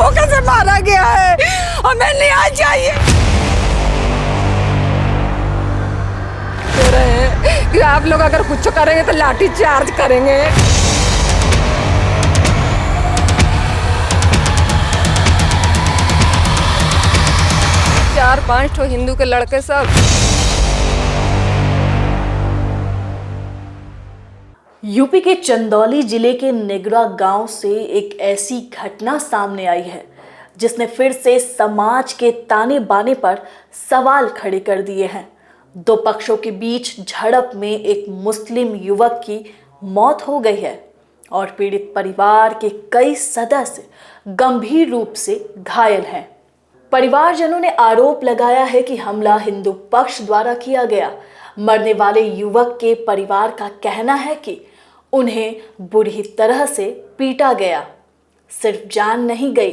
धोखे से मारा गया है, हमें न्याय चाहिए। कह रहे हैं कि आप लोग अगर कुछ करेंगे तो लाठी चार्ज करेंगे। चार पांच हिंदू के लड़के सब। यूपी के चंदौली जिले के निगरा गांव से एक ऐसी घटना सामने आई है जिसने फिर से समाज के ताने बाने पर सवाल खड़े कर दिए हैं। दो पक्षों के बीच झड़प में एक मुस्लिम युवक की मौत हो गई है और पीड़ित परिवार के कई सदस्य गंभीर रूप से घायल हैं। परिवारजनों ने आरोप लगाया है कि हमला हिंदू पक्ष द्वारा किया गया। मरने वाले युवक के परिवार का कहना है कि उन्हें बुरी तरह से पीटा गया। सिर्फ जान नहीं गई,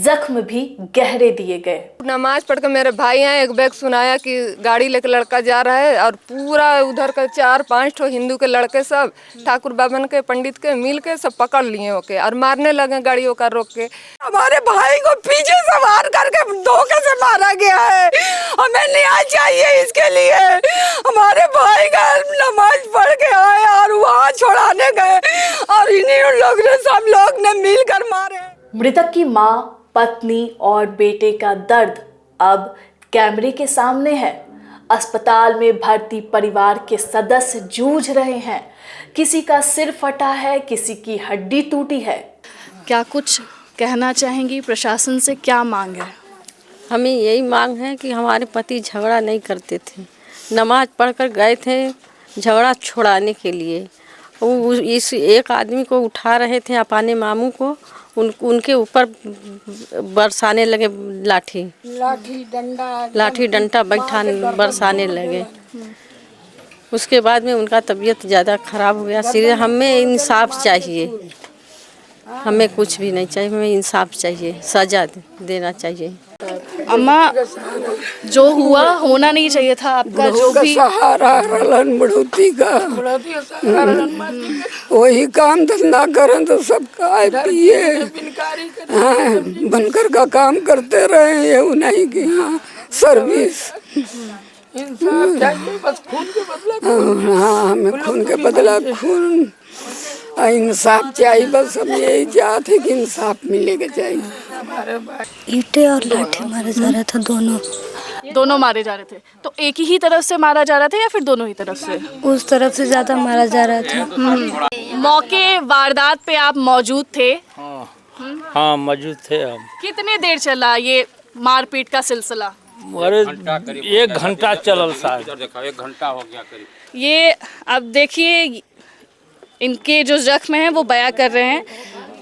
जख्म भी गहरे दिए गए। नमाज पढ़ के मेरे भाई हैं, एक बैग सुनाया कि गाड़ी लेके लड़का जा रहा है और पूरा उधर का चार पांच हिंदू के लड़के सब ठाकुर बाबन के पंडित के मिल के सब पकड़ लिए होके और मारने लगे गाड़ियों का रोक के। हमारे भाई को पीछे सवार करके धोखे से मारा गया है, हमें न्याय चाहिए इसके लिए। हमारे भाई का नमाज पढ़ के आए और वहाँ छोड़ाने गए और इन्हीं लोग ने सब लोग ने मिलकर मारे। मृतक की मां, पत्नी और बेटे का दर्द अब कैमरे के सामने है। अस्पताल में भर्ती परिवार के सदस्य जूझ रहे हैं। किसी का सिर फटा है, किसी की हड्डी टूटी है। क्या कुछ कहना चाहेंगी? प्रशासन से क्या मांग है? हमें यही मांग है कि हमारे पति झगड़ा नहीं करते थे, नमाज पढ़कर गए थे झगड़ा छुड़ाने के लिए। वो इस एक आदमी को उठा रहे थे अपने मामू को, उनके ऊपर बरसाने लगे लाठी डंडा बरसाने लगे। उसके बाद में उनका तबीयत ज़्यादा खराब हो गया। सिर्फ हमें इंसाफ चाहिए, हमें कुछ भी नहीं चाहिए, हमें इंसाफ चाहिए, सजा देना चाहिए। अम्मा, जो हुआ होना नहीं चाहिए था। आपका जो भी सहारा रलन बढ़ोती का वही काम धंधा करें तो सब खाए पिए, बनकर का काम करते रहे। ये नहीं की हाँ सर्विस। बस खून के बदला हाँ, हमें खून के बदला खून इंसाफ चाहिए। बस हम यही चाहते कि इंसाफ मिलेगा चाहिए। ईंटे और लाठी मारा जा रहा था, दोनों मारे जा रहे थे। तो एक ही तरफ से मारा जा रहा था या फिर दोनों ही तरफ से? उस तरफ से ज्यादा मारा जा रहा था। मौके वारदात पे आप मौजूद थे? हाँ मौजूद थे हम। कितने देर चला ये मारपीट का सिलसिला? अरे 1 घंटा चलल शायद। 1 घंटा हो गया करीब। ये अब देखिए, इनके जो जख्म हैं वो बयां कर रहे हैं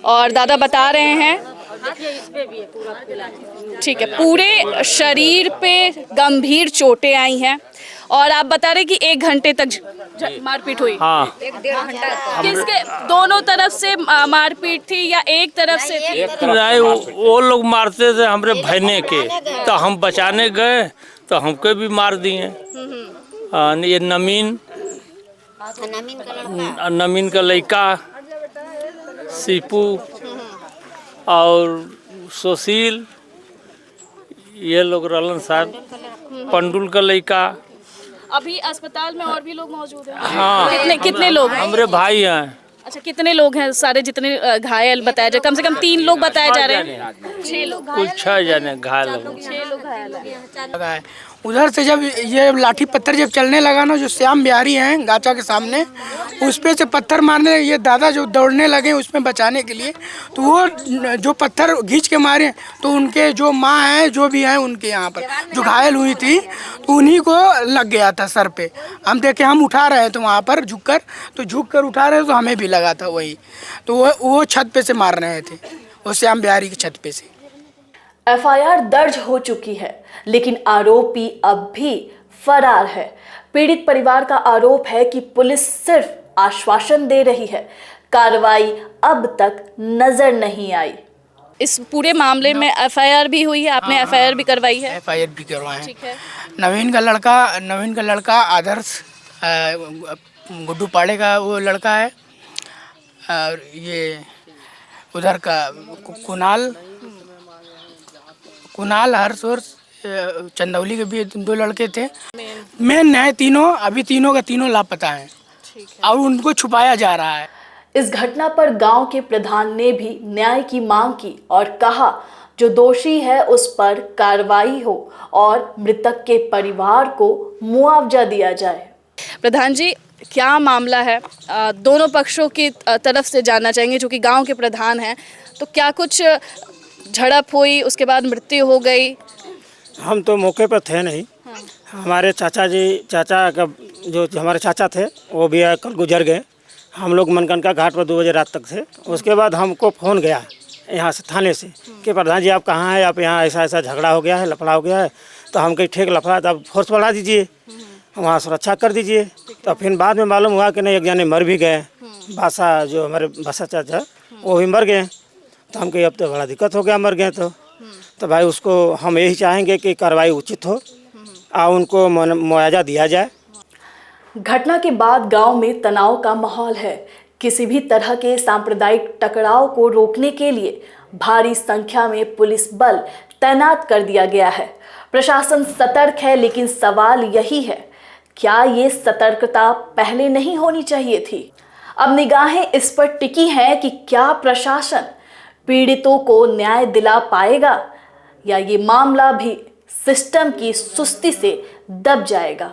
और दादा बता रहे हैं। ठीक है, पूरे शरीर पे गंभीर चोटें आई हैं और आप बता रहे कि 1 घंटे तक मारपीट हुई। हाँ। 1-1.5 घंटा। किसके दोनों तरफ से मारपीट थी या एक तरफ से थी? नहीं, वो लोग मारते थे हमरे भैने के, तो हम बचाने गए तो हमको भी मार दिए। ये नमीन का लड़का सीपू और सुशील, ये लोग रलन साहब, पंडुल का लड़का। अभी अस्पताल में और भी लोग मौजूद हैं? हाँ। कितने लोग हैं? हमरे भाई हैं। अच्छा, कितने लोग हैं? सारे जितने घायल बताया जाए, कम से कम 3 लोग बताए जा रहे हैं। 6 लोग कुल 6 जने घायल हो। 6 लोग घायल हैं। उधर से जब ये लाठी पत्थर जब चलने लगा ना, जो श्याम बिहारी हैं गाचा के सामने, उस पे से पत्थर मारने, ये दादा जो दौड़ने लगे उसमें बचाने के लिए, तो वो जो पत्थर खींच के मारे तो उनके जो माँ हैं, जो भी हैं उनके यहाँ पर जो घायल हुई थी, तो उन्हीं को लग गया था सर पे। हम देखे, हम उठा रहे थे वहाँ पर झुक कर उठा रहे तो हमें भी लगा था वही। तो वो छत पे से मार रहे थे, वो श्याम बिहारी की छत पे से। एफआईआर दर्ज हो चुकी है, लेकिन आरोपी अब भी फरार है। पीड़ित परिवार का आरोप है कि पुलिस सिर्फ आश्वासन दे रही है, कार्रवाई अब तक नजर नहीं आई। इस पूरे मामले में एफआईआर भी हुई है, आपने एफआईआर भी करवाई है? एफआईआर भी करवाए हैं। ठीक है। नवीन का लड़का आदर्श गुड्डू पाड़े का वो लड़का है, और ये उधर का कुणाल कुणाल, हर्ष और चंदौली के भी 2 लड़के थे। मेन है तीनों, अभी तीनों का तीनों लापता हैं और उनको छुपाया जा रहा है। इस घटना पर गांव के प्रधान ने भी न्याय की मांग की और कहा जो दोषी है उस पर कार्रवाई हो और मृतक के परिवार को मुआवजा दिया जाए। प्रधान जी, क्या मामला है? दोनों पक्षों की तरफ से जानना चाहेंगे, जो कि गांव के प्रधान हैं। तो क्या कुछ झड़प हुई, उसके बाद मृत्यु हो गई? हम तो मौके पर थे नहीं। हमारे चाचा का जो हमारे चाचा थे वो भी कल गुजर गए। हम लोग मनकनका घाट पर 2 बजे रात तक थे। उसके बाद हमको फ़ोन गया यहाँ से थाने से कि प्रधान जी आप कहाँ हैं, आप यहाँ ऐसा ऐसा झगड़ा हो गया है, लफड़ा हो गया है। तो हम कहीं ठीक लफड़ा तो आप फोर्स बढ़ा दीजिए, वहाँ सुरक्षा कर दीजिए। तो फिर बाद में मालूम हुआ कि नहीं, एक जाने मर भी गए। बासा जो हमारे बासा चाचा वो भी मर गए। तो हम कहीं अब तो बड़ा दिक्कत हो गया, मर गए तो भाई उसको हम यही चाहेंगे कि कार्रवाई उचित हो और उनको मुआवजा दिया जाए। घटना के बाद गांव में तनाव का माहौल है। किसी भी तरह के सांप्रदायिक टकराव को रोकने के लिए भारी संख्या में पुलिस बल तैनात कर दिया गया है। प्रशासन सतर्क है, लेकिन सवाल यही है, क्या ये सतर्कता पहले नहीं होनी चाहिए थी? अब निगाहें इस पर टिकी हैं कि क्या प्रशासन पीड़ितों को न्याय दिला पाएगा या ये मामला भी सिस्टम की सुस्ती से दब जाएगा।